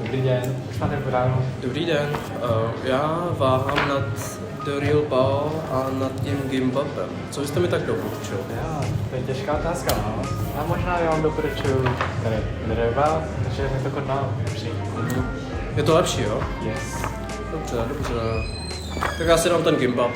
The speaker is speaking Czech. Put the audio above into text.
Dobrý den, pane Bráno. Dobrý den, já váhám nad The Real Ball a nad tím Gimbapem. Co byste mi tak doporučil? Jo, to je těžká otázka, no. A možná já vám doporučuji Dreva, že je to kodná lepší. Je to lepší, jo? Yes. Dobře. Tak já si dám ten Gimbap.